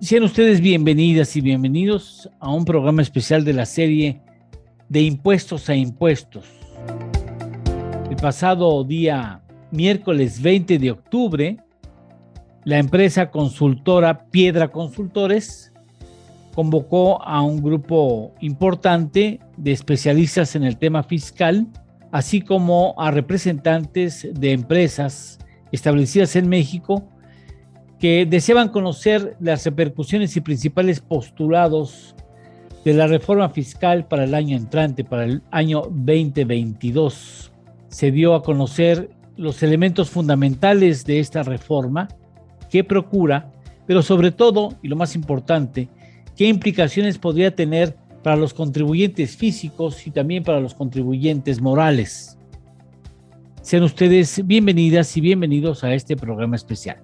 Sean ustedes bienvenidas y bienvenidos a un programa especial de la serie De Impuestos a Impuestos. El pasado día miércoles 20 de octubre, la empresa consultora Piedra Consultores convocó a un grupo importante de especialistas en el tema fiscal, así como a representantes de empresas establecidas en México que deseaban conocer las repercusiones y principales postulados de la reforma fiscal para el año entrante, para el año 2022. Se dio a conocer los elementos fundamentales de esta reforma, qué procura, pero sobre todo, y lo más importante, qué implicaciones podría tener para los contribuyentes físicos y también para los contribuyentes morales. Sean ustedes bienvenidas y bienvenidos a este programa especial.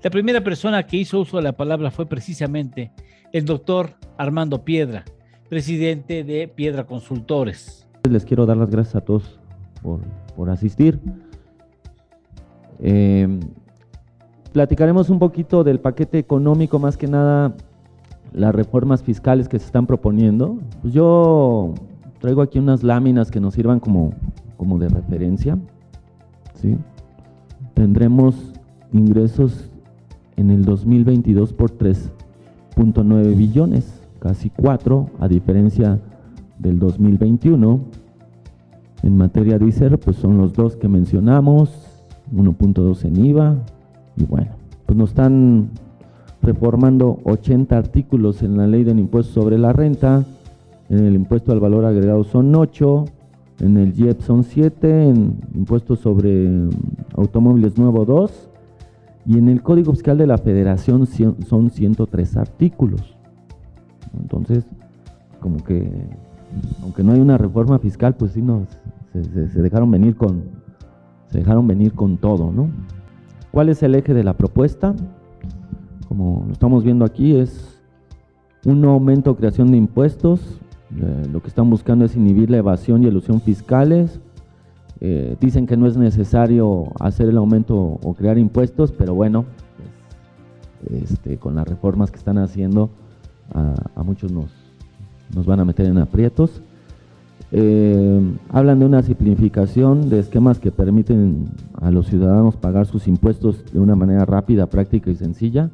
La primera persona que hizo uso de la palabra fue precisamente el doctor Armando Piedra, presidente de Piedra Consultores. Les quiero dar las gracias a todos por asistir. Platicaremos un poquito del paquete económico, más que nada las reformas fiscales que se están proponiendo. Pues yo traigo aquí unas láminas que nos sirvan como de referencia, ¿sí? Tendremos ingresos en el 2022 por 3.9 billones, casi 4, a diferencia del 2021. En materia de ISR, pues son los dos que mencionamos, 1.2 en IVA, y bueno, pues nos están reformando 80 artículos en la ley del impuesto sobre la renta, en el impuesto al valor agregado son 8, en el IEP son 7, en impuestos sobre automóviles nuevo 2, y en el Código Fiscal de la Federación son 103 artículos. Entonces, como que, aunque no hay una reforma fiscal, pues sí, se dejaron venir con todo, ¿no? ¿Cuál es el eje de la propuesta? Como lo estamos viendo aquí, es un aumento o creación de impuestos. Lo que están buscando es inhibir la evasión y elusión fiscales. Dicen que no es necesario hacer el aumento o crear impuestos, pero bueno, pues, con las reformas que están haciendo, a muchos nos van a meter en aprietos. Hablan de una simplificación de esquemas que permiten a los ciudadanos pagar sus impuestos de una manera rápida, práctica y sencilla.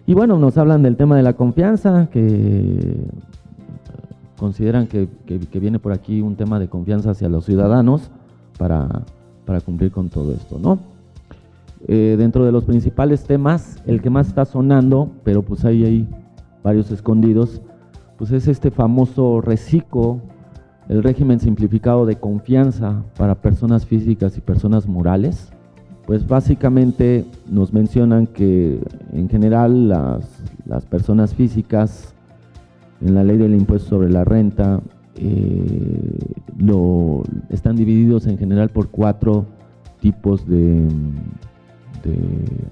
Y bueno, nos hablan del tema de la confianza, que consideran que viene por aquí un tema de confianza hacia los ciudadanos para cumplir con todo esto, ¿no? Dentro de los principales temas, el que más está sonando, pero pues hay varios escondidos, pues es este famoso RECICO, el régimen simplificado de confianza para personas físicas y personas morales. Pues básicamente nos mencionan que en general las personas físicas en la ley del impuesto sobre la renta están divididos en general por 4 tipos de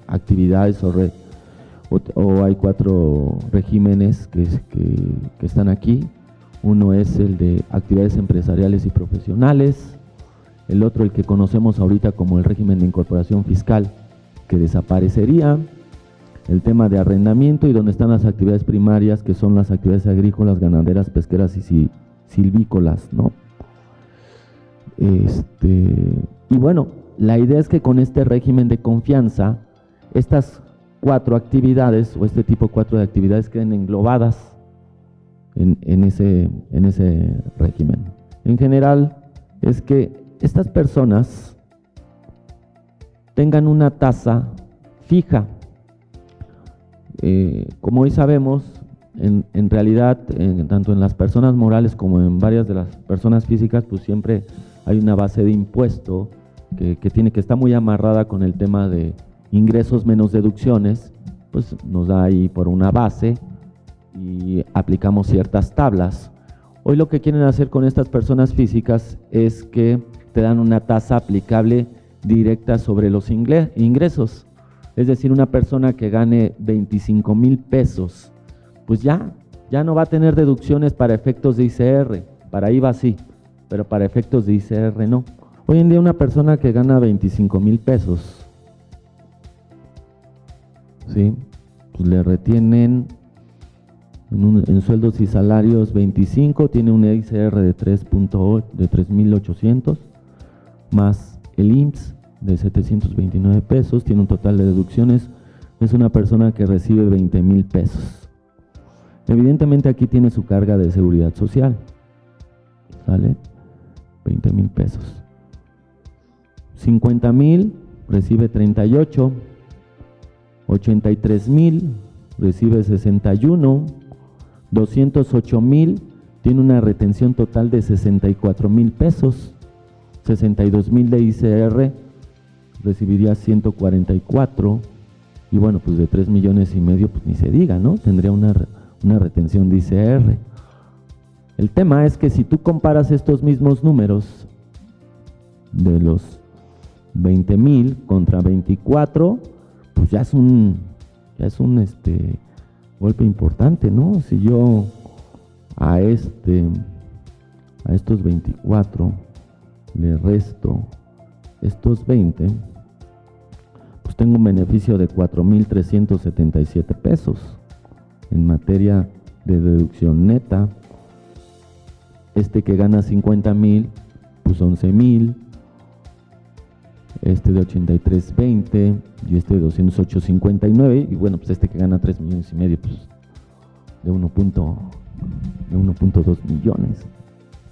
actividades o hay 4 regímenes que están aquí. Uno es el de actividades empresariales y profesionales, el otro el que conocemos ahorita como el régimen de incorporación fiscal, que desaparecería, el tema de arrendamiento y donde están las actividades primarias, que son las actividades agrícolas, ganaderas, pesqueras y silvícolas, ¿no? Y bueno, la idea es que con este régimen de confianza, estas 4 actividades o este tipo 4 de actividades queden englobadas en ese régimen. En general, es que estas personas tengan una tasa fija. Como hoy sabemos, en realidad, tanto en las personas morales como en varias de las personas físicas, pues siempre hay una base de impuesto que está muy amarrada con el tema de ingresos menos deducciones, pues nos da ahí por una base y aplicamos ciertas tablas. Hoy lo que quieren hacer con estas personas físicas es que te dan una tasa aplicable directa sobre los ingresos. Es decir, una persona que gane 25,000 pesos, pues ya no va a tener deducciones para efectos de ICR. Para IVA sí, pero para efectos de ICR no. Hoy en día una persona que gana 25,000 pesos, ¿sí? Pues le retienen en sueldos y salarios 25, tiene un ICR de 3,800, más el IMSS de 729 pesos, tiene un total de deducciones, es una persona que recibe 20,000 pesos. Evidentemente aquí tiene su carga de seguridad social, ¿sale? 20,000 pesos. 50,000 recibe 38, 83,000 recibe 61, 208,000 tiene una retención total de 64,000 pesos, 62,000 de ICR recibiría 144 y bueno, pues de 3,5 millones pues ni se diga, ¿no? Tendría una retención de ICR. El tema es que si tú comparas estos mismos números de los 20,000 contra 24, pues ya es un golpe importante, ¿no? Si yo a estos 24 le resto estos 20, pues tengo un beneficio de 4,377 pesos en materia de deducción neta. Que gana 50,000, pues 11,000, de 83,20 y de 208,59, y bueno, pues que gana 3,5 millones, pues de 1.2 millones,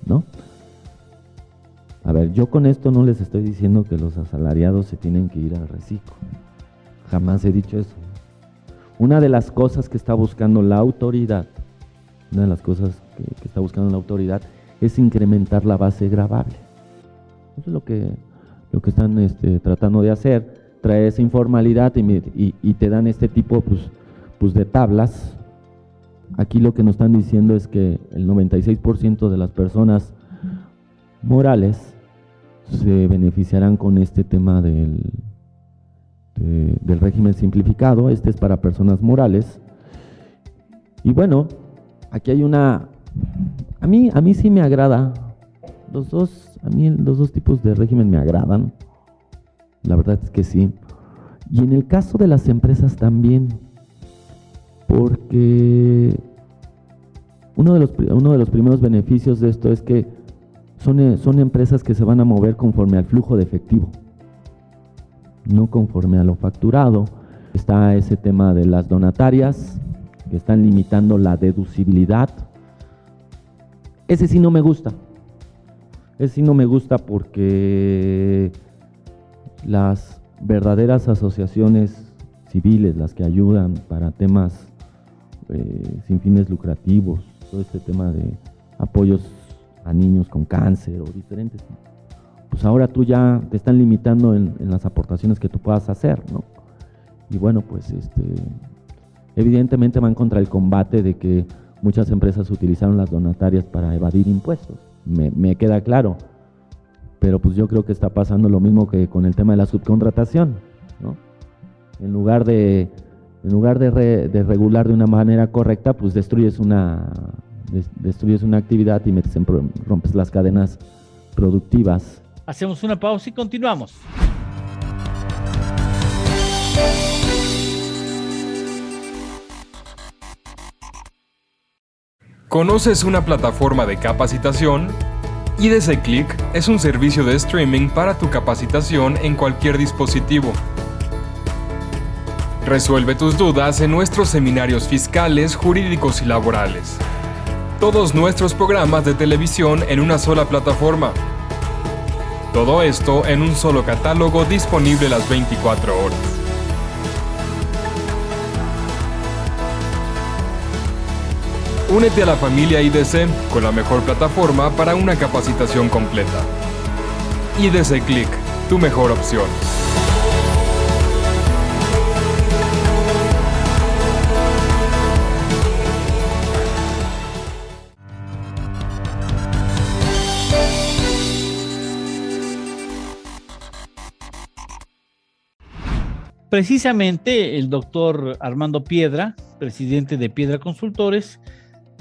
¿no? A ver, yo con esto no les estoy diciendo que los asalariados se tienen que ir al reciclo. Jamás he dicho eso. Una de las cosas que está buscando la autoridad, es incrementar la base gravable. Eso es lo que están tratando de hacer, traer esa informalidad y te dan este tipo pues de tablas. Aquí lo que nos están diciendo es que el 96% de las personas morales se beneficiarán con este tema del régimen simplificado. Este es para personas morales. Y bueno, aquí hay a mí sí me agrada. Los dos tipos de régimen me agradan. La verdad es que sí. Y en el caso de las empresas también, porque uno de los primeros beneficios de esto es que son empresas que se van a mover conforme al flujo de efectivo, no conforme a lo facturado. Está ese tema de las donatarias, que están limitando la deducibilidad. Ese sí no me gusta. Porque las verdaderas asociaciones civiles, las que ayudan para temas sin fines lucrativos, todo este tema de apoyos a niños con cáncer o diferentes, pues ahora tú ya te están limitando en las aportaciones que tú puedas hacer, ¿no? Y bueno, pues evidentemente van contra el combate de que muchas empresas utilizaron las donatarias para evadir impuestos, me queda claro, pero pues yo creo que está pasando lo mismo que con el tema de la subcontratación, ¿no? En lugar de regular de una manera correcta, pues destruyes una actividad y rompes las cadenas productivas. Hacemos una pausa y continuamos. ¿Conoces una plataforma de capacitación? IDC Click es un servicio de streaming para tu capacitación en cualquier dispositivo. Resuelve tus dudas en nuestros seminarios fiscales, jurídicos y laborales. Todos nuestros programas de televisión en una sola plataforma. Todo esto en un solo catálogo disponible las 24 horas. Únete a la familia IDC con la mejor plataforma para una capacitación completa. IDC Click, tu mejor opción. Precisamente el doctor Armando Piedra, presidente de Piedra Consultores,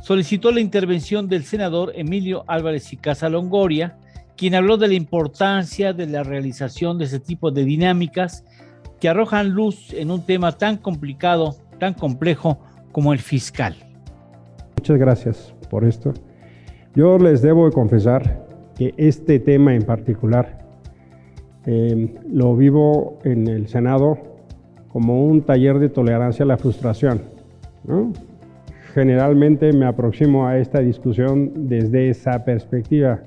solicitó la intervención del senador Emilio Álvarez y Casa Longoria, quien habló de la importancia de la realización de ese tipo de dinámicas que arrojan luz en un tema tan complicado, tan complejo como el fiscal. Muchas gracias por esto. Yo les debo confesar que este tema en particular lo vivo en el Senado como un taller de tolerancia a la frustración, ¿no? Generalmente me aproximo a esta discusión desde esa perspectiva.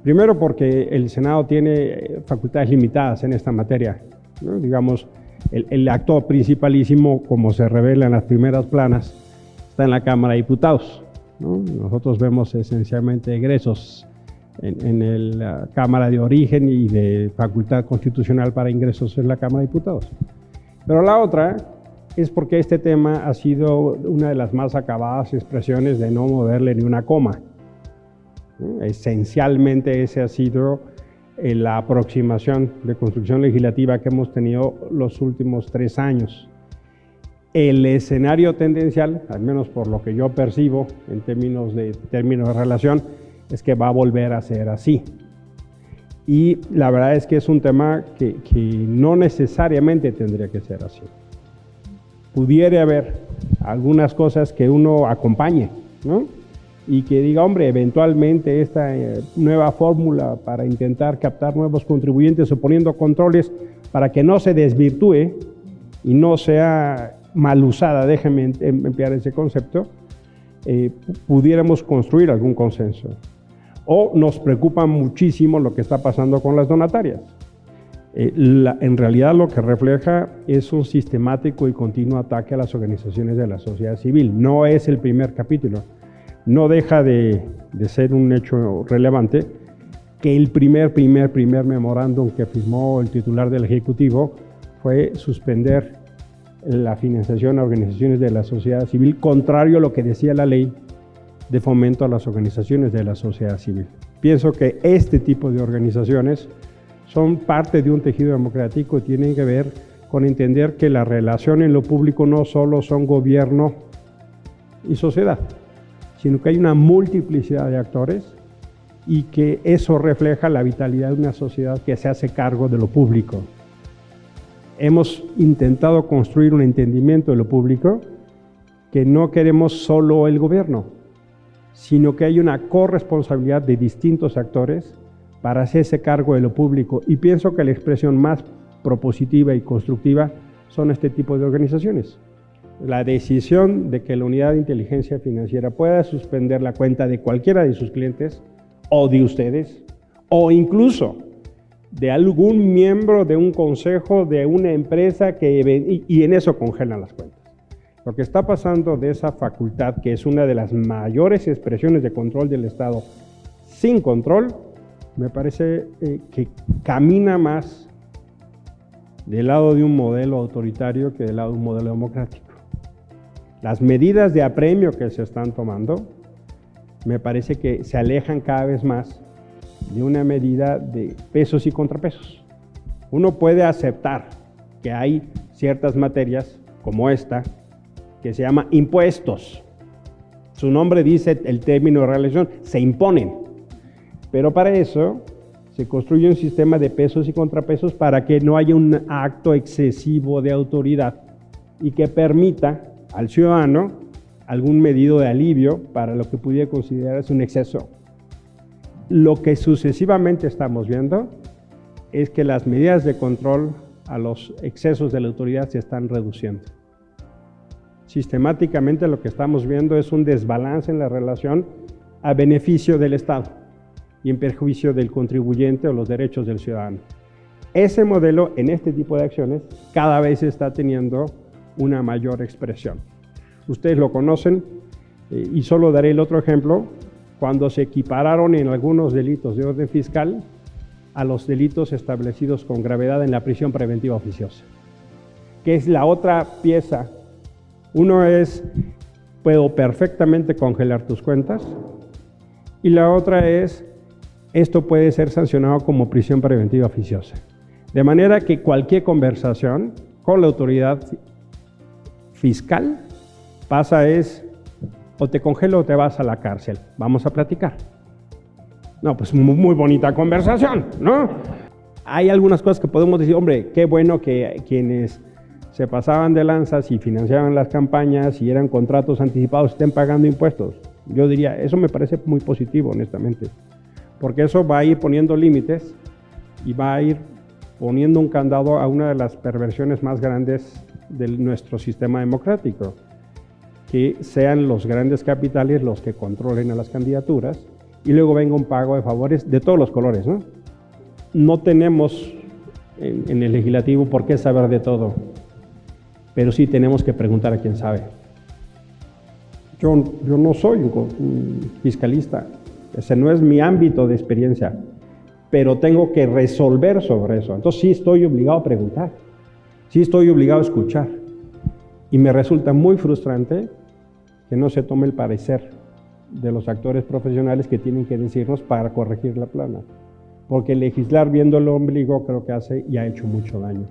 Primero porque el Senado tiene facultades limitadas en esta materia, ¿no? Digamos, el acto principalísimo, como se revela en las primeras planas, está en la Cámara de Diputados, ¿no? Nosotros vemos esencialmente egresos en la Cámara de Origen y de facultad constitucional para ingresos en la Cámara de Diputados. Pero la otra es porque este tema ha sido una de las más acabadas expresiones de no moverle ni una coma. Esencialmente esa ha sido la aproximación de construcción legislativa que hemos tenido los últimos 3 años. El escenario tendencial, al menos por lo que yo percibo en términos de relación, es que va a volver a ser así. Y la verdad es que es un tema que no necesariamente tendría que ser así. Pudiera haber algunas cosas que uno acompañe, ¿no? Y que diga, hombre, eventualmente esta nueva fórmula para intentar captar nuevos contribuyentes o poniendo controles para que no se desvirtúe y no sea mal usada, déjenme emplear ese concepto, pudiéramos construir algún consenso. O nos preocupa muchísimo lo que está pasando con las donatarias. En realidad lo que refleja es un sistemático y continuo ataque a las organizaciones de la sociedad civil. No es el primer capítulo. No deja de ser un hecho relevante que el primer memorándum que firmó el titular del Ejecutivo fue suspender la financiación a organizaciones de la sociedad civil, contrario a lo que decía la ley de fomento a las organizaciones de la sociedad civil. Pienso que este tipo de organizaciones son parte de un tejido democrático y tienen que ver con entender que la relación en lo público no solo son gobierno y sociedad, sino que hay una multiplicidad de actores y que eso refleja la vitalidad de una sociedad que se hace cargo de lo público. Hemos intentado construir un entendimiento de lo público que no queremos solo el gobierno, sino que hay una corresponsabilidad de distintos actores para hacerse cargo de lo público. Y pienso que la expresión más propositiva y constructiva son este tipo de organizaciones. La decisión de que la Unidad de Inteligencia Financiera pueda suspender la cuenta de cualquiera de sus clientes o de ustedes, o incluso de algún miembro de un consejo de una empresa y en eso congelan las cuentas. Lo que está pasando de esa facultad, que es una de las mayores expresiones de control del Estado, sin control, me parece que camina más del lado de un modelo autoritario que del lado de un modelo democrático. Las medidas de apremio que se están tomando, me parece que se alejan cada vez más de una medida de pesos y contrapesos. Uno puede aceptar que hay ciertas materias, como esta, que se llama impuestos. Su nombre dice el término de relación, se imponen. Pero para eso se construye un sistema de pesos y contrapesos para que no haya un acto excesivo de autoridad y que permita al ciudadano algún medido de alivio para lo que pudiera considerarse un exceso. Lo que sucesivamente estamos viendo es que las medidas de control a los excesos de la autoridad se están reduciendo. Sistemáticamente lo que estamos viendo es un desbalance en la relación a beneficio del Estado y en perjuicio del contribuyente o los derechos del ciudadano. Ese modelo en este tipo de acciones cada vez está teniendo una mayor expresión. Ustedes lo conocen, Y solo daré el otro ejemplo, cuando se equipararon en algunos delitos de orden fiscal a los delitos establecidos con gravedad en la prisión preventiva oficiosa, que es la otra pieza. Uno es, puedo perfectamente congelar tus cuentas, y la otra es, esto puede ser sancionado como prisión preventiva oficiosa. De manera que cualquier conversación con la autoridad fiscal pasa es, o te congelo o te vas a la cárcel, vamos a platicar. No, pues muy bonita conversación, ¿no? Hay algunas cosas que podemos decir, hombre, qué bueno que quienes se pasaban de lanzas y financiaban las campañas y eran contratos anticipados estén pagando impuestos. Yo diría, eso me parece muy positivo, honestamente, porque eso va a ir poniendo límites y va a ir poniendo un candado a una de las perversiones más grandes de nuestro sistema democrático, que sean los grandes capitales los que controlen a las candidaturas y luego venga un pago de favores de todos los colores, ¿no? No tenemos en el legislativo por qué saber de todo, pero sí tenemos que preguntar a quién sabe. Yo no soy un fiscalista, ese no es mi ámbito de experiencia, pero tengo que resolver sobre eso. Entonces sí estoy obligado a preguntar, sí estoy obligado a escuchar. Y me resulta muy frustrante que no se tome el parecer de los actores profesionales que tienen que decirnos para corregir la plana. Porque legislar viendo el ombligo creo que hace y ha hecho mucho daño.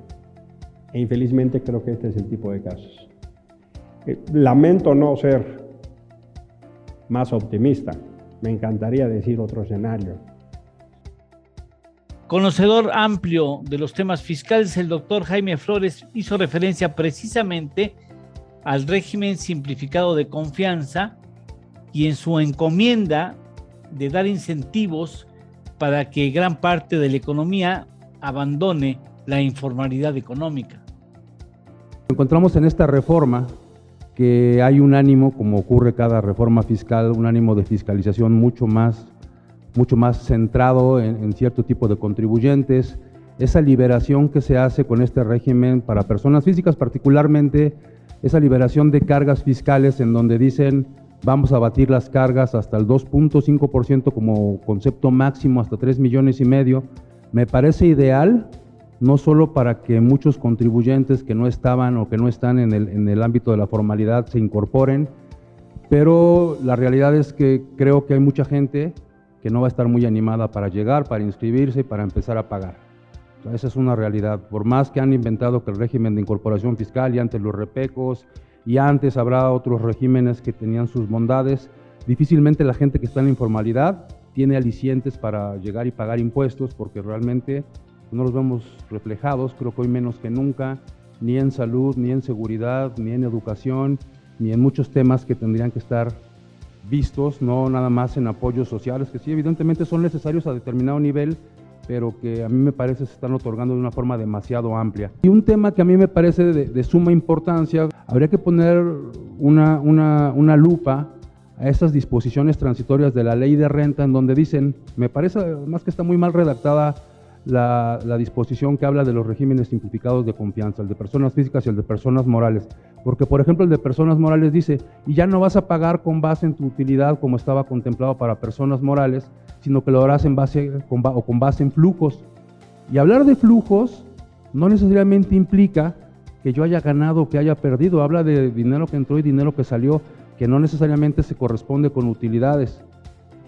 E infelizmente creo que este es el tipo de casos. Lamento no ser más optimista. Me encantaría decir otro escenario. Conocedor amplio de los temas fiscales, el doctor Jaime Flores hizo referencia precisamente al régimen simplificado de confianza y en su encomienda de dar incentivos para que gran parte de la economía abandone la informalidad económica. Encontramos en esta reforma que hay un ánimo, como ocurre cada reforma fiscal, un ánimo de fiscalización mucho más centrado en cierto tipo de contribuyentes. Esa liberación que se hace con este régimen para personas físicas, particularmente esa liberación de cargas fiscales en donde dicen vamos a abatir las cargas hasta el 2.5% como concepto máximo, hasta 3,5 millones, me parece ideal, no solo para que muchos contribuyentes que no estaban o que no están en el ámbito de la formalidad se incorporen, pero la realidad es que creo que hay mucha gente que no va a estar muy animada para llegar, para inscribirse y para empezar a pagar. O sea, esa es una realidad. Por más que han inventado que el régimen de incorporación fiscal y antes los repecos y antes habrá otros regímenes que tenían sus bondades, difícilmente la gente que está en la informalidad tiene alicientes para llegar y pagar impuestos porque realmente no los vemos reflejados, creo que hoy menos que nunca, ni en salud, ni en seguridad, ni en educación, ni en muchos temas que tendrían que estar vistos, no nada más en apoyos sociales, que sí evidentemente son necesarios a determinado nivel, pero que a mí me parece se están otorgando de una forma demasiado amplia. Y un tema que a mí me parece de suma importancia, habría que poner una lupa a esas disposiciones transitorias de la ley de renta en donde dicen, me parece además que está muy mal redactada la disposición que habla de los regímenes simplificados de confianza, el de personas físicas y el de personas morales. Porque, por ejemplo, el de personas morales dice, y ya no vas a pagar con base en tu utilidad como estaba contemplado para personas morales, sino que lo harás con base en flujos. Y hablar de flujos no necesariamente implica que yo haya ganado o que haya perdido. Habla de dinero que entró y dinero que salió, que no necesariamente se corresponde con utilidades.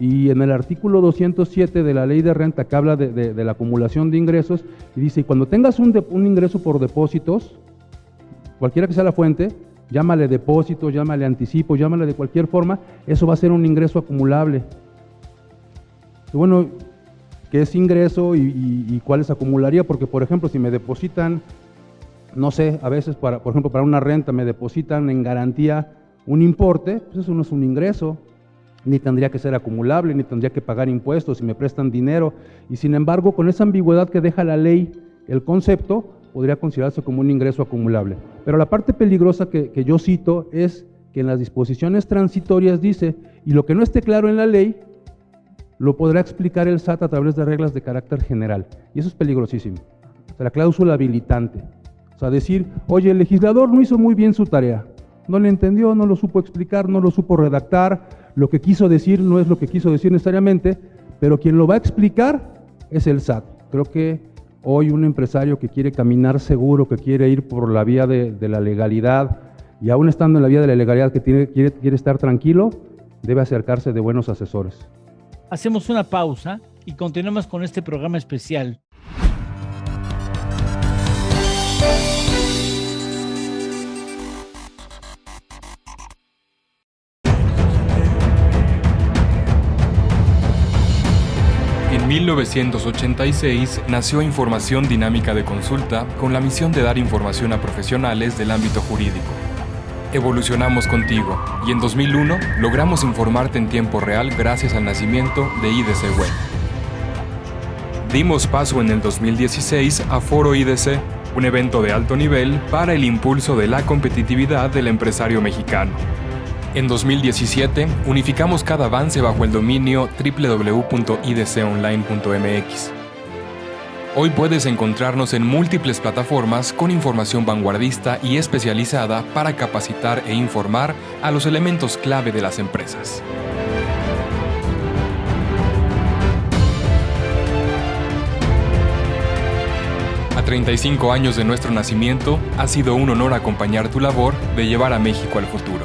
Y en el artículo 207 de la ley de renta que habla de la acumulación de ingresos, y dice, cuando tengas un ingreso por depósitos, cualquiera que sea la fuente, llámale depósito, llámale anticipo, llámale de cualquier forma, eso va a ser un ingreso acumulable. Y bueno, ¿qué es ingreso y cuáles acumularía? Porque, por ejemplo, si me depositan, no sé, a veces, por ejemplo, para una renta me depositan en garantía un importe, pues eso no es un ingreso, ni tendría que ser acumulable, ni tendría que pagar impuestos si me prestan dinero, y sin embargo, con esa ambigüedad que deja la ley, el concepto podría considerarse como un ingreso acumulable. Pero la parte peligrosa que yo cito es que en las disposiciones transitorias dice, y lo que no esté claro en la ley, lo podrá explicar el SAT a través de reglas de carácter general, y eso es peligrosísimo. O sea, la cláusula habilitante, o sea, decir, oye, el legislador no hizo muy bien su tarea, no le entendió, no lo supo explicar, no lo supo redactar, lo que quiso decir no es lo que quiso decir necesariamente, pero quien lo va a explicar es el SAT. Creo que hoy un empresario que quiere caminar seguro, que quiere ir por la vía de la legalidad, y aún estando en la vía de la legalidad, que quiere estar tranquilo, debe acercarse de buenos asesores. Hacemos una pausa y continuamos con este programa especial. En 1986 nació Información Dinámica de Consulta con la misión de dar información a profesionales del ámbito jurídico. Evolucionamos contigo y en 2001 logramos informarte en tiempo real gracias al nacimiento de IDC Web. Dimos paso en el 2016 a Foro IDC, un evento de alto nivel para el impulso de la competitividad del empresario mexicano. En 2017, unificamos cada avance bajo el dominio www.idconline.mx. Hoy puedes encontrarnos en múltiples plataformas con información vanguardista y especializada para capacitar e informar a los elementos clave de las empresas. A 35 años de nuestro nacimiento, ha sido un honor acompañar tu labor de llevar a México al futuro.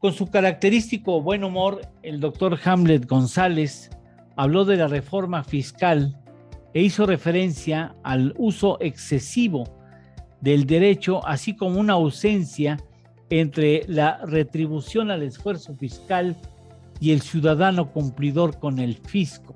Con su característico buen humor, el doctor Hamlet González habló de la reforma fiscal e hizo referencia al uso excesivo del derecho, así como una ausencia entre la retribución al esfuerzo fiscal y el ciudadano cumplidor con el fisco.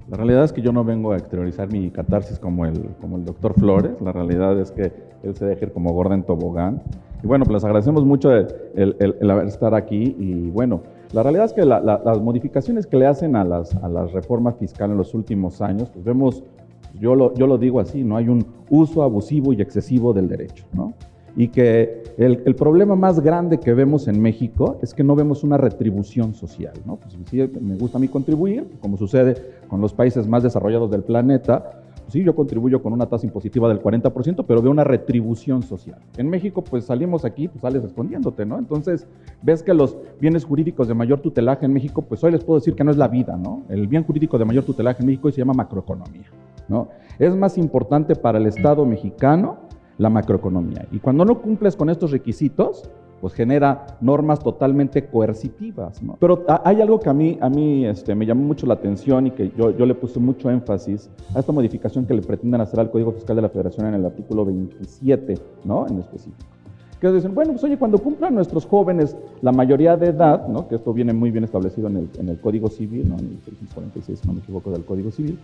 La realidad es que yo no vengo a exteriorizar mi catarsis como el doctor Flores. La realidad es que él se deja ir como gorda en tobogán. Y bueno, pues les agradecemos mucho el haber estar aquí. Y bueno, la realidad es que las modificaciones que le hacen a las reformas fiscales en los últimos años, pues vemos, yo lo digo así, ¿no? Hay un uso abusivo y excesivo del derecho, ¿no? Y que el problema más grande que vemos en México es que no vemos una retribución social, ¿no? Pues sí, me gusta a mí contribuir, como sucede con los países más desarrollados del planeta. Pues sí, yo contribuyo con una tasa impositiva del 40%, pero veo una retribución social. En México, pues salimos aquí, pues sales escondiéndote, ¿no? Entonces, ves que los bienes jurídicos de mayor tutelaje en México, pues hoy les puedo decir que no es la vida, ¿no? El bien jurídico de mayor tutelaje en México hoy se llama macroeconomía, ¿no? Es más importante para el Estado mexicano la macroeconomía. Y cuando no cumples con estos requisitos, pues genera normas totalmente coercitivas, ¿no? Pero hay algo que a mí me llamó mucho la atención y que yo le puse mucho énfasis a esta modificación que le pretenden hacer al Código Fiscal de la Federación en el artículo 27, ¿no? En específico. Que dicen, bueno, pues oye, cuando cumplan nuestros jóvenes la mayoría de edad, ¿no? Que esto viene muy bien establecido en el Código Civil, ¿no? En el 646, si no me equivoco, del Código Civil,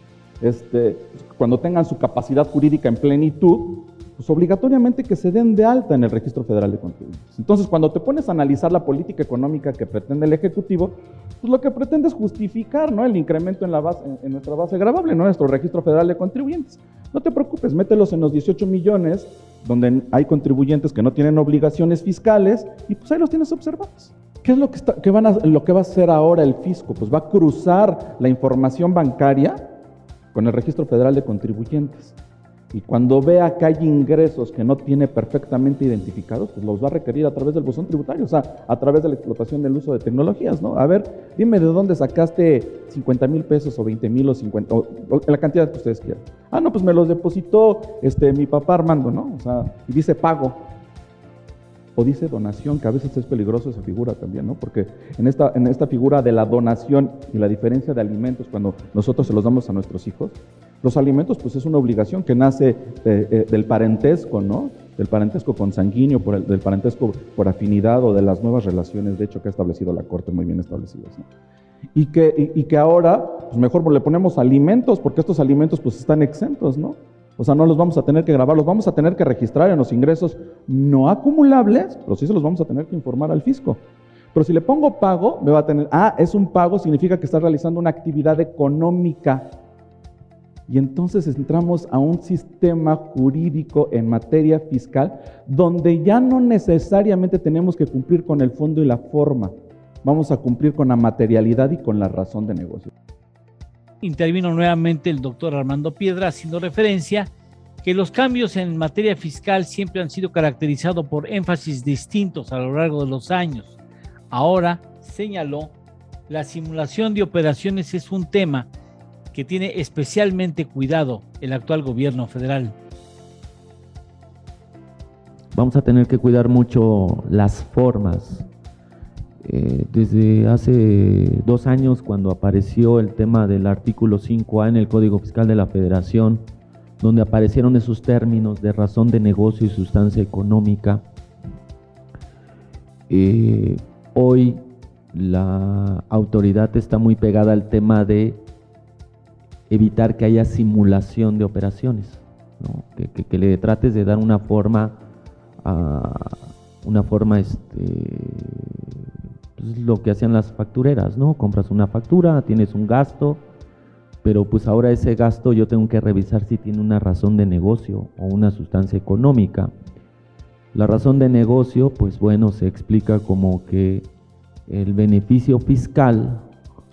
cuando tengan su capacidad jurídica en plenitud, pues obligatoriamente que se den de alta en el Registro Federal de Contribuyentes. Entonces, cuando te pones a analizar la política económica que pretende el Ejecutivo, pues lo que pretende es justificar, ¿no? El incremento en nuestra base gravable, ¿no? Nuestro Registro Federal de Contribuyentes. No te preocupes, mételos en los 18 millones donde hay contribuyentes que no tienen obligaciones fiscales y pues ahí los tienes observados. ¿Qué es lo que va a hacer ahora el fisco? Pues va a cruzar la información bancaria con el Registro Federal de Contribuyentes. Y cuando vea que hay ingresos que no tiene perfectamente identificados, pues los va a requerir a través del buzón tributario, o sea, a través de la explotación del uso de tecnologías, ¿no? A ver, dime de dónde sacaste 50,000 pesos o 20,000 o 50, o la cantidad que ustedes quieran. Ah, no, pues me los depositó mi papá Armando, ¿no? O sea, y dice pago. O dice donación, que a veces es peligroso esa figura también, ¿no? Porque en esta figura de la donación y la diferencia de alimentos cuando nosotros se los damos a nuestros hijos, los alimentos pues es una obligación que nace del parentesco, ¿no? Del parentesco consanguíneo, del parentesco por afinidad o de las nuevas relaciones, de hecho, que ha establecido la Corte muy bien establecidas, ¿no? Y que ahora, pues mejor le ponemos alimentos, porque estos alimentos pues están exentos, ¿no? O sea, no los vamos a tener que grabar, los vamos a tener que registrar en los ingresos no acumulables, pero sí se los vamos a tener que informar al fisco. Pero si le pongo pago, me va a tener, es un pago, significa que está realizando una actividad económica. Y entonces entramos a un sistema jurídico en materia fiscal donde ya no necesariamente tenemos que cumplir con el fondo y la forma. Vamos a cumplir con la materialidad y con la razón de negocio. Intervino nuevamente el doctor Armando Piedra haciendo referencia que los cambios en materia fiscal siempre han sido caracterizados por énfasis distintos a lo largo de los años. Ahora, señaló, la simulación de operaciones es un tema que tiene especialmente cuidado el actual gobierno federal. Vamos a tener que cuidar mucho las formas. Desde hace 2 años, cuando apareció el tema del artículo 5A en el Código Fiscal de la Federación, donde aparecieron esos términos de razón de negocio y sustancia económica, hoy la autoridad está muy pegada al tema de evitar que haya simulación de operaciones, ¿no? Que le trates de dar una forma, pues lo que hacían las factureras, ¿no? Compras una factura, tienes un gasto, pero pues ahora ese gasto yo tengo que revisar si tiene una razón de negocio o una sustancia económica. La razón de negocio, pues bueno, se explica como que el beneficio fiscal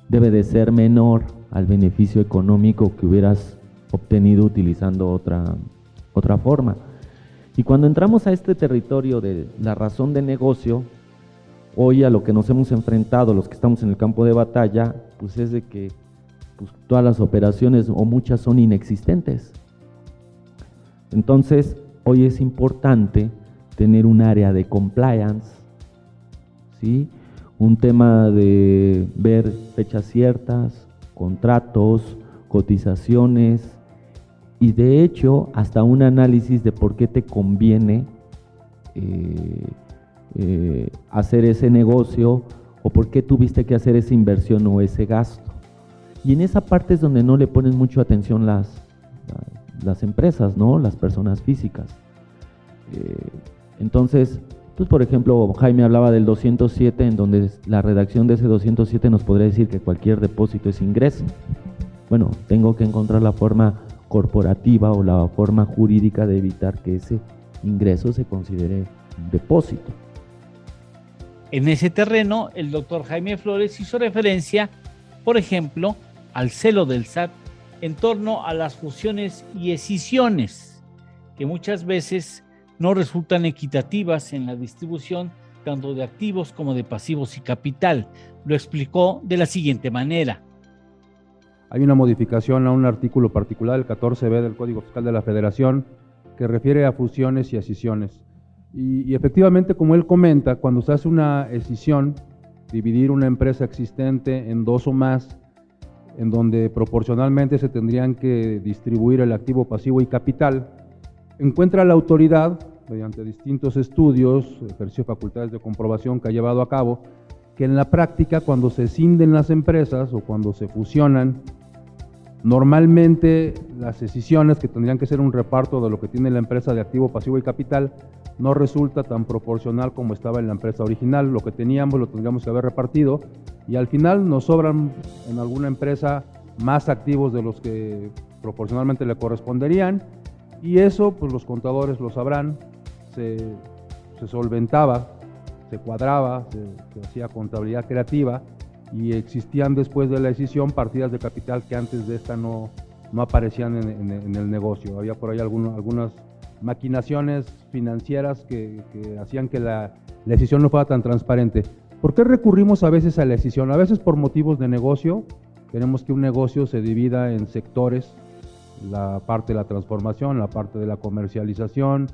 debe de ser menor al beneficio económico que hubieras obtenido utilizando otra forma. Y cuando entramos a este territorio de la razón de negocio, hoy a lo que nos hemos enfrentado los que estamos en el campo de batalla, pues es de que pues, todas las operaciones o muchas son inexistentes. Entonces, hoy es importante tener un área de compliance, ¿sí? Un tema de ver fechas ciertas, contratos, cotizaciones y de hecho hasta un análisis de por qué te conviene hacer ese negocio o por qué tuviste que hacer esa inversión o ese gasto. Y en esa parte es donde no le ponen mucho atención las empresas, ¿no? Las personas físicas. Entonces, pues por ejemplo, Jaime hablaba del 207, en donde la redacción de ese 207 nos podría decir que cualquier depósito es ingreso. Bueno, tengo que encontrar la forma corporativa o la forma jurídica de evitar que ese ingreso se considere depósito. En ese terreno, el doctor Jaime Flores hizo referencia, por ejemplo, al celo del SAT en torno a las fusiones y escisiones, que muchas veces no resultan equitativas en la distribución tanto de activos como de pasivos y capital. Lo explicó de la siguiente manera. Hay una modificación a un artículo particular, el 14B del Código Fiscal de la Federación, que refiere a fusiones y escisiones. Y efectivamente, como él comenta, cuando se hace una escisión, dividir una empresa existente en 2 o más, en donde proporcionalmente se tendrían que distribuir el activo, pasivo y capital, encuentra la autoridad, mediante distintos estudios, ejercicio de facultades de comprobación que ha llevado a cabo, que en la práctica, cuando se escinden las empresas o cuando se fusionan, normalmente las escisiones, que tendrían que ser un reparto de lo que tiene la empresa de activo, pasivo y capital, no resulta tan proporcional como estaba en la empresa original. Lo que teníamos lo tendríamos que haber repartido y al final nos sobran en alguna empresa más activos de los que proporcionalmente le corresponderían, y eso pues los contadores lo sabrán, se solventaba, se cuadraba, se hacía contabilidad creativa y existían después de la escisión partidas de capital que antes de esta no aparecían en el negocio. Había por ahí algunas maquinaciones financieras que hacían que la escisión no fuera tan transparente. ¿Por qué recurrimos a veces a la escisión? A veces por motivos de negocio. Queremos que un negocio se divida en sectores, la parte de la transformación, la parte de la comercialización,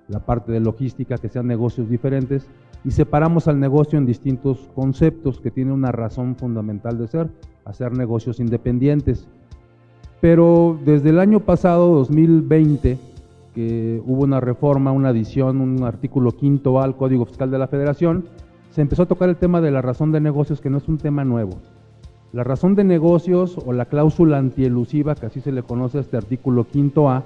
la parte de logística, que sean negocios diferentes, y separamos al negocio en distintos conceptos que tienen una razón fundamental de ser, hacer negocios independientes. Pero desde el año pasado, 2020, que hubo una reforma, una adición, un artículo 5A al Código Fiscal de la Federación, se empezó a tocar el tema de la razón de negocios, que no es un tema nuevo. La razón de negocios o la cláusula antielusiva, que así se le conoce a este artículo 5A,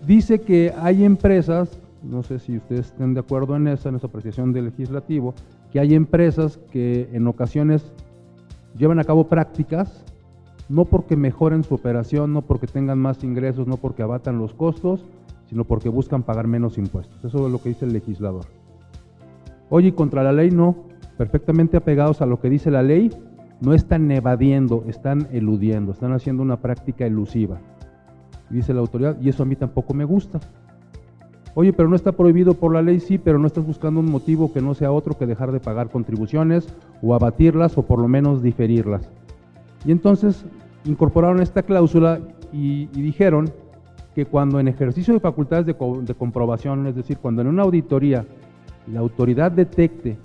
dice que hay empresas, no sé si ustedes estén de acuerdo en esa apreciación del legislativo, que hay empresas que en ocasiones llevan a cabo prácticas no porque mejoren su operación, no porque tengan más ingresos, no porque abatan los costos, sino porque buscan pagar menos impuestos. Eso es lo que dice el legislador. Oye, contra la ley no, perfectamente apegados a lo que dice la ley, no están evadiendo, están eludiendo, están haciendo una práctica elusiva. Dice la autoridad, y eso a mí tampoco me gusta. Oye, pero no está prohibido por la ley, sí, pero no estás buscando un motivo que no sea otro que dejar de pagar contribuciones o abatirlas o por lo menos diferirlas. Y entonces incorporaron esta cláusula y dijeron que cuando en ejercicio de facultades de comprobación, es decir, cuando en una auditoría la autoridad detecte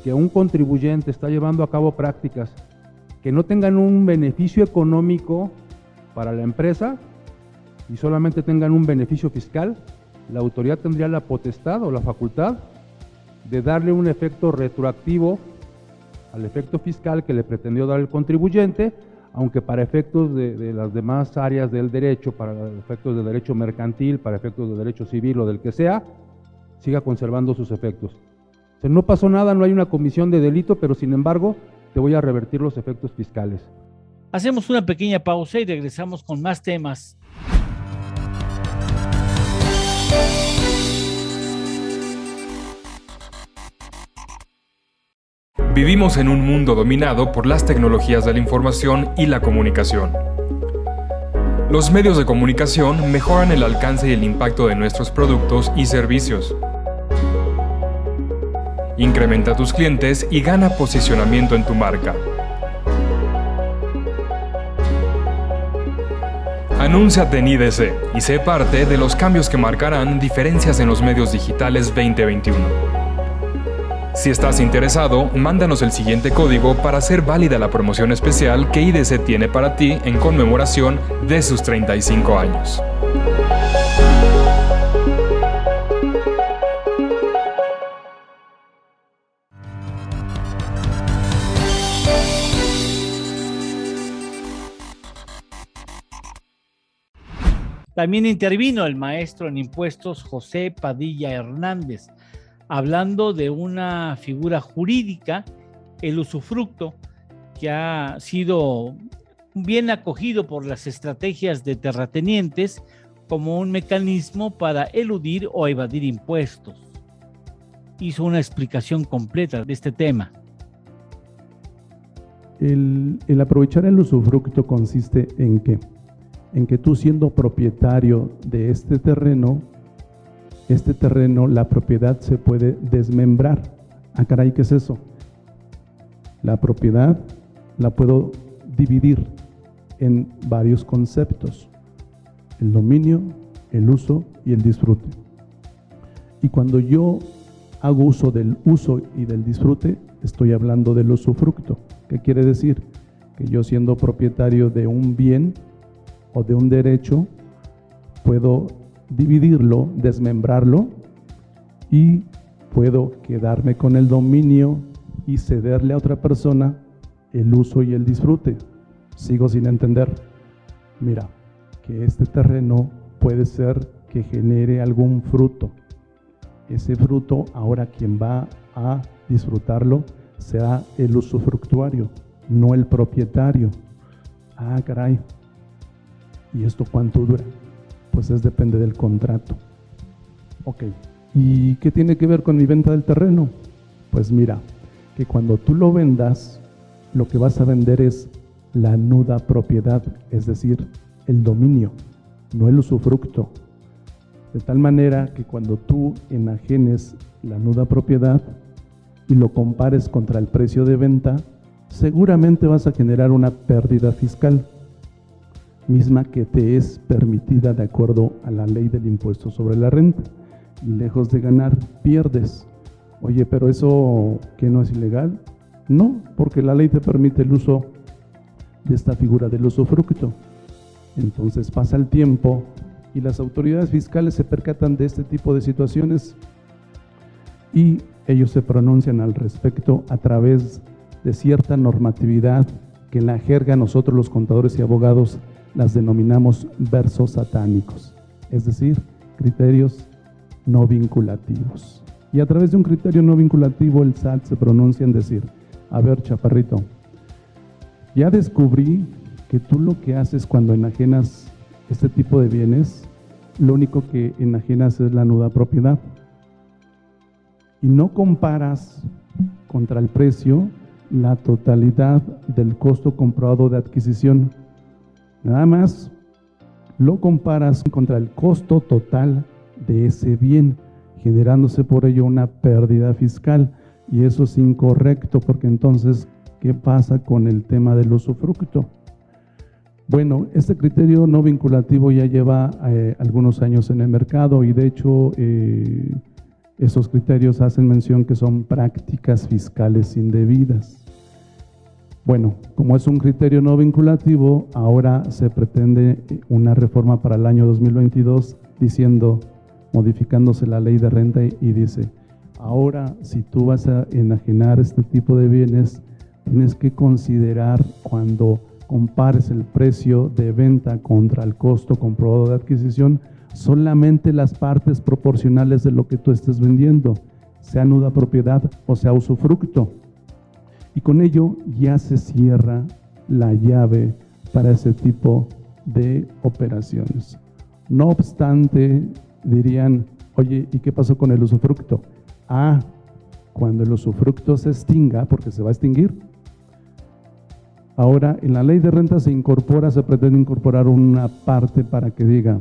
que un contribuyente está llevando a cabo prácticas que no tengan un beneficio económico para la empresa y solamente tengan un beneficio fiscal, la autoridad tendría la potestad o la facultad de darle un efecto retroactivo al efecto fiscal que le pretendió dar el contribuyente, aunque para efectos de las demás áreas del derecho, para efectos de derecho mercantil, para efectos de derecho civil o del que sea, siga conservando sus efectos. O sea, no pasó nada, no hay una comisión de delito, pero sin embargo te voy a revertir los efectos fiscales. Hacemos una pequeña pausa y regresamos con más temas. Vivimos en un mundo dominado por las tecnologías de la información y la comunicación. Los medios de comunicación mejoran el alcance y el impacto de nuestros productos y servicios. Incrementa tus clientes y gana posicionamiento en tu marca. Anúnciate en IDC y sé parte de los cambios que marcarán diferencias en los medios digitales 2021. Si estás interesado, mándanos el siguiente código para hacer válida la promoción especial que IDC tiene para ti en conmemoración de sus 35 años. También intervino el maestro en impuestos José Padilla Hernández, hablando de una figura jurídica, el usufructo, que ha sido bien acogido por las estrategias de terratenientes como un mecanismo para eludir o evadir impuestos. Hizo una explicación completa de este tema. El aprovechar el usufructo consiste en qué? En que tú, siendo propietario de este terreno, la propiedad se puede desmembrar. Ah, caray, ¿qué es eso? La propiedad la puedo dividir en varios conceptos: el dominio, el uso y el disfrute. Y cuando yo hago uso del uso y del disfrute, estoy hablando del usufructo. ¿Qué quiere decir? Que yo, siendo propietario de un bien o de un derecho, puedo dividirlo, desmembrarlo, y puedo quedarme con el dominio y cederle a otra persona el uso y el disfrute. Sigo sin entender. Mira, que este terreno puede ser que genere algún fruto. Ese fruto, ahora quien va a disfrutarlo será el usufructuario, no el propietario. Ah, caray. ¿Y esto cuánto dura? Pues depende del contrato. Ok, ¿y qué tiene que ver con mi venta del terreno? Pues mira, que cuando tú lo vendas, lo que vas a vender es la nuda propiedad, es decir, el dominio, no el usufructo. De tal manera que cuando tú enajenes la nuda propiedad y lo compares contra el precio de venta, seguramente vas a generar una pérdida fiscal, misma que te es permitida de acuerdo a la ley del impuesto sobre la renta. Y lejos de ganar, pierdes. Oye, pero ¿eso qué no es ilegal? No, porque la ley te permite el uso de esta figura del usufructo. Entonces pasa el tiempo y las autoridades fiscales se percatan de este tipo de situaciones y ellos se pronuncian al respecto a través de cierta normatividad que en la jerga nosotros los contadores y abogados las denominamos versos satánicos, es decir, criterios no vinculativos. Y a través de un criterio no vinculativo el SAT se pronuncia en decir: a ver, chaparrito, ya descubrí que que tú lo que haces cuando enajenas este tipo de bienes, lo único que enajenas es la nuda propiedad. Y no comparas contra el precio la totalidad del costo comprobado de adquisición. Nada más lo comparas contra el costo total de ese bien, generándose por ello una pérdida fiscal. Y eso es incorrecto, porque entonces, ¿qué pasa con el tema del usufructo? Bueno, este criterio no vinculativo ya lleva algunos años en el mercado, y de hecho esos criterios hacen mención que son prácticas fiscales indebidas. Bueno, como es un criterio no vinculativo, ahora se pretende una reforma para el año 2022 diciendo, modificándose la ley de renta, y dice, ahora si tú vas a enajenar este tipo de bienes, tienes que considerar, cuando compares el precio de venta contra el costo comprobado de adquisición, solamente las partes proporcionales de lo que tú estés vendiendo, sea nuda propiedad o sea usufructo. Y con ello ya se cierra la llave para ese tipo de operaciones. No obstante, dirían, oye, ¿y qué pasó con el usufructo? Cuando el usufructo se extinga, porque se va a extinguir. Ahora, en la ley de renta se pretende incorporar una parte para que diga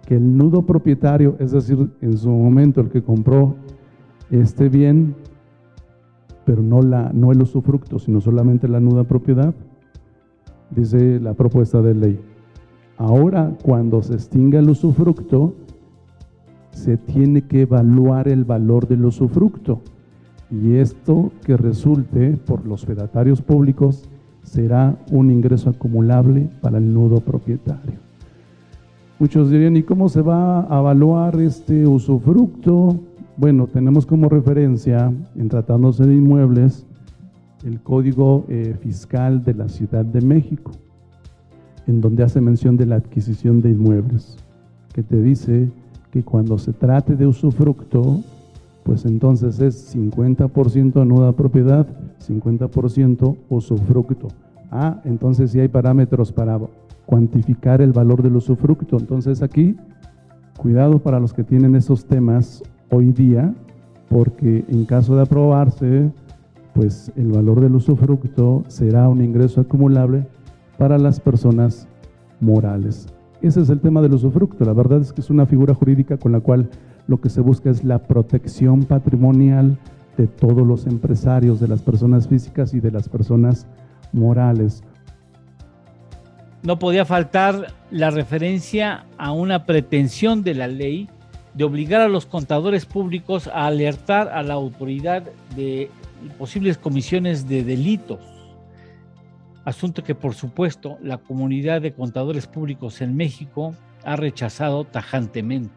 que el nudo propietario, es decir, en su momento el que compró este bien, pero no el usufructo, sino solamente la nuda propiedad, dice la propuesta de ley. Ahora, cuando se extinga el usufructo, se tiene que evaluar el valor del usufructo, y esto que resulte por los fedatarios públicos será un ingreso acumulable para el nudo propietario. Muchos dirían, ¿y cómo se va a evaluar este usufructo? Bueno, tenemos como referencia, en tratándose de inmuebles, el Código Fiscal de la Ciudad de México, en donde hace mención de la adquisición de inmuebles, que te dice que cuando se trate de usufructo, pues entonces es 50% nuda propiedad, 50% usufructo. Entonces sí hay parámetros para cuantificar el valor del usufructo. Entonces aquí, cuidado para los que tienen esos temas hoy día, porque en caso de aprobarse, pues el valor del usufructo será un ingreso acumulable para las personas morales. Ese es el tema del usufructo. La verdad es que es una figura jurídica con la cual lo que se busca es la protección patrimonial de todos los empresarios, de las personas físicas y de las personas morales. No podía faltar la referencia a una pretensión de la ley de obligar a los contadores públicos a alertar a la autoridad de posibles comisiones de delitos. Asunto que, por supuesto, la comunidad de contadores públicos en México ha rechazado tajantemente.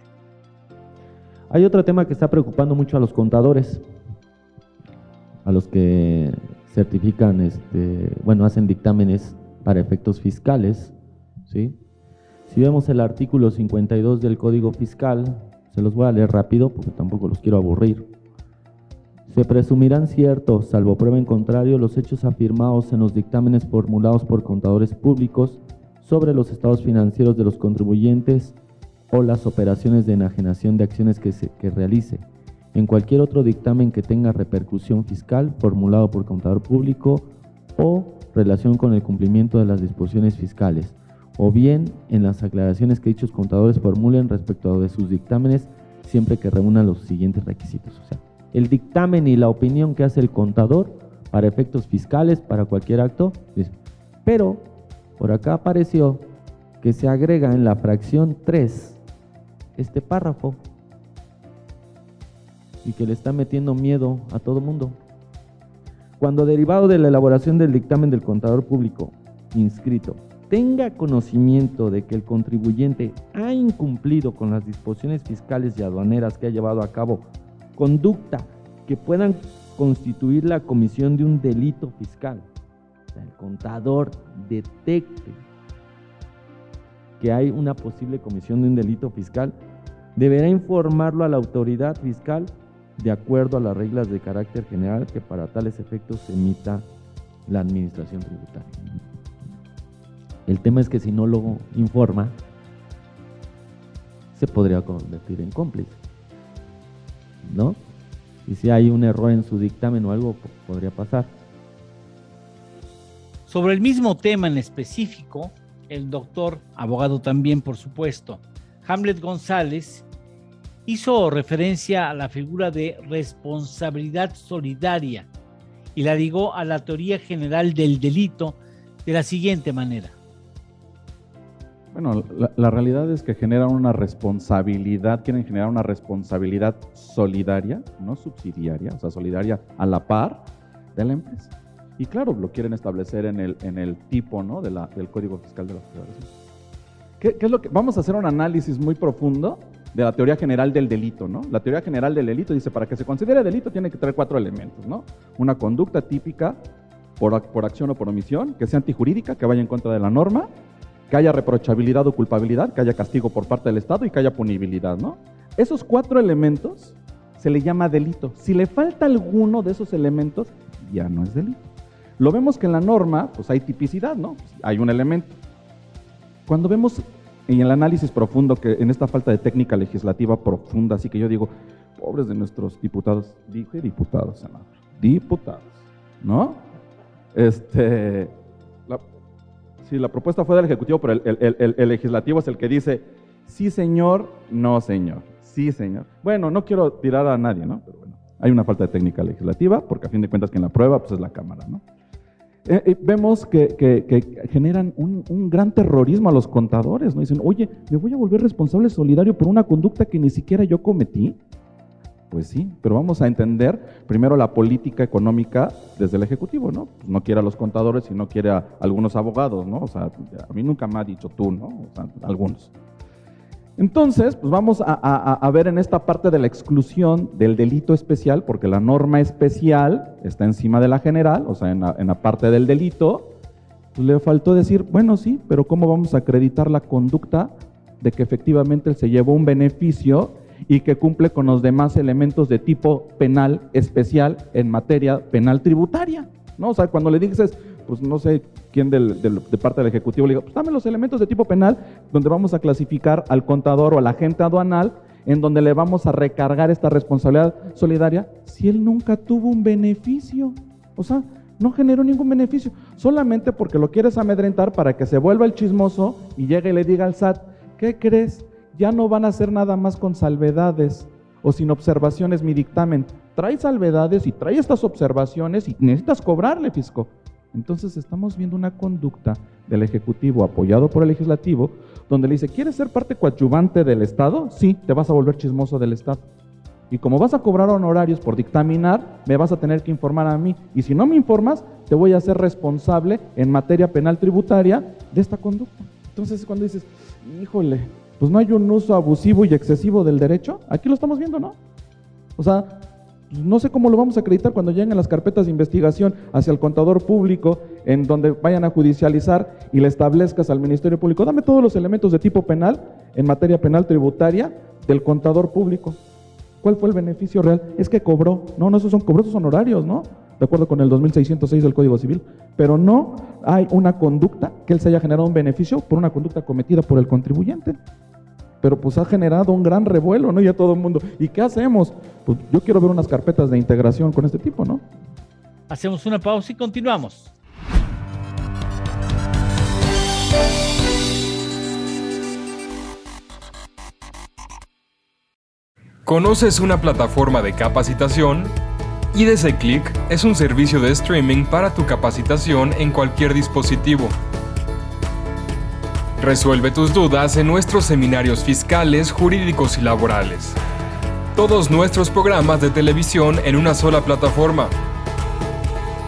Hay otro tema que está preocupando mucho a los contadores, a los que certifican, hacen dictámenes para efectos fiscales, ¿sí? Si vemos el artículo 52 del Código Fiscal, se los voy a leer rápido porque tampoco los quiero aburrir. Se presumirán ciertos, salvo prueba en contrario, los hechos afirmados en los dictámenes formulados por contadores públicos sobre los estados financieros de los contribuyentes o las operaciones de enajenación de acciones que realice, en cualquier otro dictamen que tenga repercusión fiscal formulado por contador público o relación con el cumplimiento de las disposiciones fiscales, o bien en las aclaraciones que dichos contadores formulen respecto de sus dictámenes, siempre que reúnan los siguientes requisitos. O sea, el dictamen y la opinión que hace el contador para efectos fiscales, para cualquier acto, pero por acá apareció que se agrega en la fracción 3 este párrafo y que le está metiendo miedo a todo mundo. Cuando derivado de la elaboración del dictamen del contador público inscrito tenga conocimiento de que el contribuyente ha incumplido con las disposiciones fiscales y aduaneras que ha llevado a cabo conducta que puedan constituir la comisión de un delito fiscal, o sea, el contador detecte que hay una posible comisión de un delito fiscal, deberá informarlo a la autoridad fiscal de acuerdo a las reglas de carácter general que para tales efectos emita la administración tributaria. El tema es que si no lo informa, se podría convertir en cómplice, ¿no? Y si hay un error en su dictamen o algo, podría pasar. Sobre el mismo tema en específico, el doctor, abogado también por supuesto, Hamlet González, hizo referencia a la figura de responsabilidad solidaria y la ligó a la teoría general del delito de la siguiente manera. Bueno, la realidad es que generan una responsabilidad, quieren generar una responsabilidad solidaria, no subsidiaria, o sea, solidaria a la par de la empresa. Y claro, lo quieren establecer en el tipo, ¿no?, del Código Fiscal de la Federación. ¿Qué es lo que? Vamos a hacer un análisis muy profundo de la teoría general del delito, ¿no? La teoría general del delito dice, para que se considere delito tiene que tener 4 elementos, ¿no? Una conducta típica por acción o por omisión, que sea antijurídica, que vaya en contra de la norma, que haya reprochabilidad o culpabilidad, que haya castigo por parte del Estado y que haya punibilidad, ¿no? Esos 4 elementos se le llama delito. Si le falta alguno de esos elementos, ya no es delito. Lo vemos que en la norma, pues hay tipicidad, ¿no? Hay un elemento. Cuando vemos en el análisis profundo, que en esta falta de técnica legislativa profunda, así que yo digo, pobres de nuestros diputados, dije diputados, senador, diputados, ¿no? La propuesta fue del Ejecutivo, pero el Legislativo es el que dice, sí señor, no señor, sí señor. Bueno, no quiero tirar a nadie, ¿no? Pero bueno, hay una falta de técnica legislativa, porque a fin de cuentas quien la prueba, pues es la Cámara, ¿no? Vemos que generan un gran terrorismo a los contadores, ¿no? Dicen, oye, ¿me voy a volver responsable solidario por una conducta que ni siquiera yo cometí? Pues sí, pero vamos a entender primero la política económica desde el Ejecutivo, ¿no? Pues no quiere a los contadores y no quiere a algunos abogados, ¿no? O sea, a mí nunca me ha dicho tú, ¿no? O sea, algunos. Entonces, pues vamos a ver en esta parte de la exclusión del delito especial, porque la norma especial está encima de la general, o sea, en la parte del delito, pues le faltó decir, bueno, sí, pero ¿cómo vamos a acreditar la conducta de que efectivamente él se llevó un beneficio y que cumple con los demás elementos de tipo penal especial en materia penal tributaria, ¿no? O sea, cuando le dices, pues no sé quién de parte del Ejecutivo le diga, pues dame los elementos de tipo penal donde vamos a clasificar al contador o al agente aduanal, en donde le vamos a recargar esta responsabilidad solidaria, si él nunca tuvo un beneficio, o sea, no generó ningún beneficio, solamente porque lo quieres amedrentar para que se vuelva el chismoso y llegue y le diga al SAT, ¿qué crees? Ya no van a hacer nada más con salvedades o sin observaciones mi dictamen. Trae salvedades y trae estas observaciones y necesitas cobrarle, fisco. Entonces estamos viendo una conducta del Ejecutivo apoyado por el Legislativo, donde le dice, ¿quieres ser parte coadyuvante del Estado? Sí, te vas a volver chismoso del Estado. Y como vas a cobrar honorarios por dictaminar, me vas a tener que informar a mí. Y si no me informas, te voy a hacer responsable en materia penal tributaria de esta conducta. Entonces cuando dices, híjole, pues no hay un uso abusivo y excesivo del derecho, aquí lo estamos viendo, ¿no? O sea, no sé cómo lo vamos a acreditar cuando lleguen las carpetas de investigación hacia el contador público, en donde vayan a judicializar y le establezcas al Ministerio Público, dame todos los elementos de tipo penal en materia penal tributaria del contador público. ¿Cuál fue el beneficio real? Es que cobró, no, esos son cobros honorarios, ¿no? De acuerdo con el 2606 del Código Civil, pero no hay una conducta que él se haya generado un beneficio por una conducta cometida por el contribuyente. Pero pues ha generado un gran revuelo, ¿no? Y a todo el mundo, ¿y qué hacemos? Pues yo quiero ver unas carpetas de integración con este tipo, ¿no? Hacemos una pausa y continuamos. ¿Conoces una plataforma de capacitación? IDC Click es un servicio de streaming para tu capacitación en cualquier dispositivo. Resuelve tus dudas en nuestros seminarios fiscales, jurídicos y laborales. Todos nuestros programas de televisión en una sola plataforma.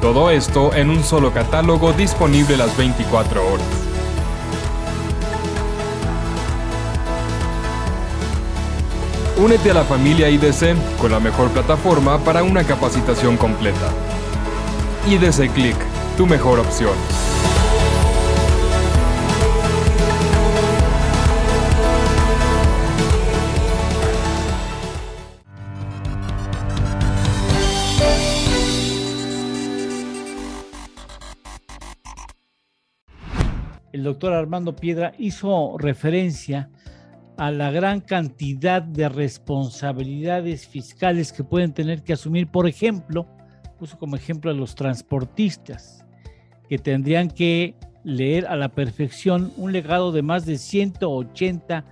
Todo esto en un solo catálogo disponible las 24 horas. Únete a la familia IDC con la mejor plataforma para una capacitación completa. IDC Click, tu mejor opción. el doctor Armando Piedra hizo referencia a la gran cantidad de responsabilidades fiscales que pueden tener que asumir. Por ejemplo, puso como ejemplo a los transportistas, que tendrían que leer a la perfección un legado de más de 180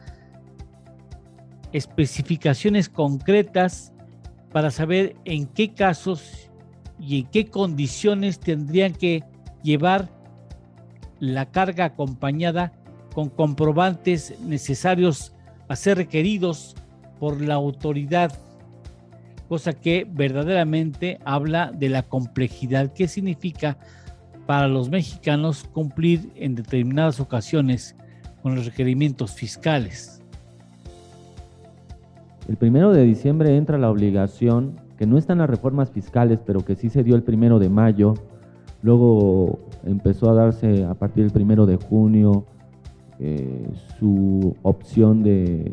especificaciones concretas para saber en qué casos y en qué condiciones tendrían que llevar la carga acompañada con comprobantes necesarios a ser requeridos por la autoridad, cosa que verdaderamente habla de la complejidad que significa para los mexicanos cumplir en determinadas ocasiones con los requerimientos fiscales. El 1 de diciembre entra la obligación, que no está en las reformas fiscales, pero que sí se dio el 1 de mayo, luego empezó a darse a partir del 1 de junio su opción de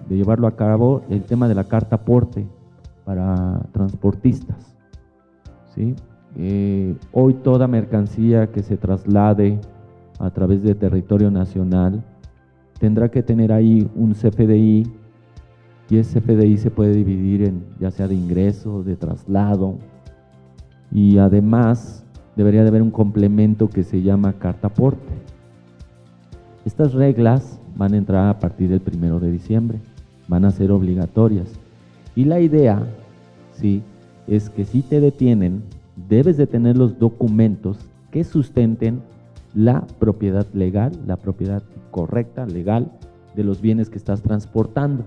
llevarlo a cabo, el tema de la carta aporte para transportistas, ¿sí? Hoy toda mercancía que se traslade a través de territorio nacional tendrá que tener ahí un CFDI, y ese CFDI se puede dividir en ya sea de ingreso, de traslado, y además debería de haber un complemento que se llama carta aporte. Estas reglas van a entrar a partir del 1 de diciembre, van a ser obligatorias, y la idea, sí, es que si te detienen, debes de tener los documentos que sustenten la propiedad legal, la propiedad correcta, legal, de los bienes que estás transportando.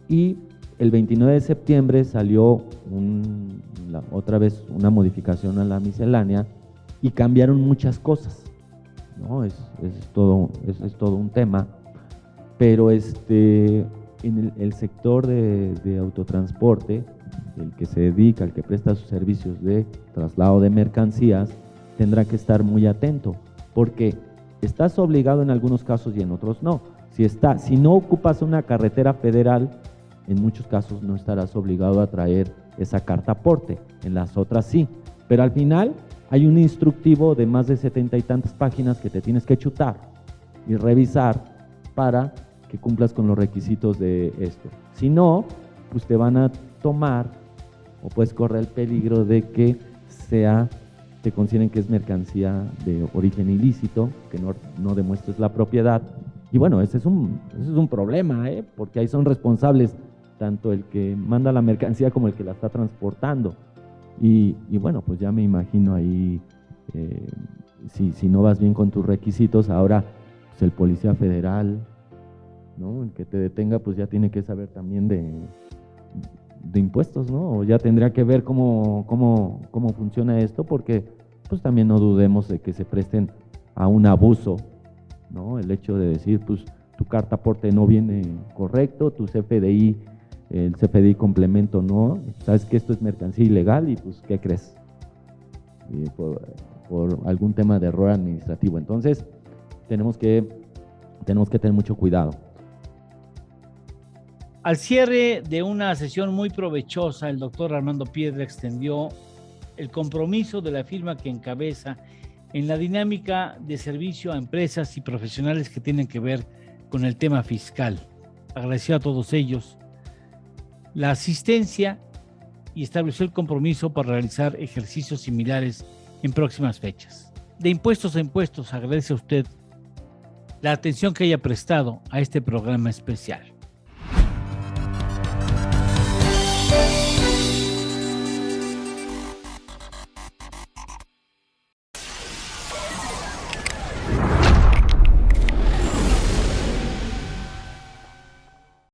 Y el 29 de septiembre salió otra vez una modificación a la miscelánea y cambiaron muchas cosas, ¿no? Es todo un tema, pero en el sector de autotransporte, el que se dedica, el que presta sus servicios de traslado de mercancías, tendrá que estar muy atento, porque estás obligado en algunos casos y en otros no. Si no ocupas una carretera federal, en muchos casos no estarás obligado a traer esa carta aporte, en las otras sí, pero al final hay un instructivo de más de 70 y tantas páginas que te tienes que chutar y revisar para que cumplas con los requisitos de esto. Si no, pues te van a tomar o puedes correr el peligro de que te consideren que es mercancía de origen ilícito, que no demuestres la propiedad. Y bueno, ese es un problema, porque ahí son responsables tanto el que manda la mercancía como el que la está transportando. Y bueno, pues ya me imagino ahí, si no vas bien con tus requisitos, ahora pues el policía federal, ¿no? El que te detenga, pues ya tiene que saber también de impuestos, ¿no? O ya tendría que ver cómo funciona esto, porque pues también no dudemos de que se presten a un abuso, ¿no? El hecho de decir, pues tu carta aporte no viene correcto, tu CFDI, el CFDI complemento no, sabes que esto es mercancía ilegal y pues ¿qué crees? Por algún tema de error administrativo. Entonces tenemos que tener mucho cuidado. Al cierre de una sesión muy provechosa, el doctor Armando Piedra extendió el compromiso de la firma que encabeza en la dinámica de servicio a empresas y profesionales que tienen que ver con el tema fiscal. Agradeció a todos ellos la asistencia y estableció el compromiso para realizar ejercicios similares en próximas fechas. De impuestos a impuestos, agradece a usted la atención que haya prestado a este programa especial.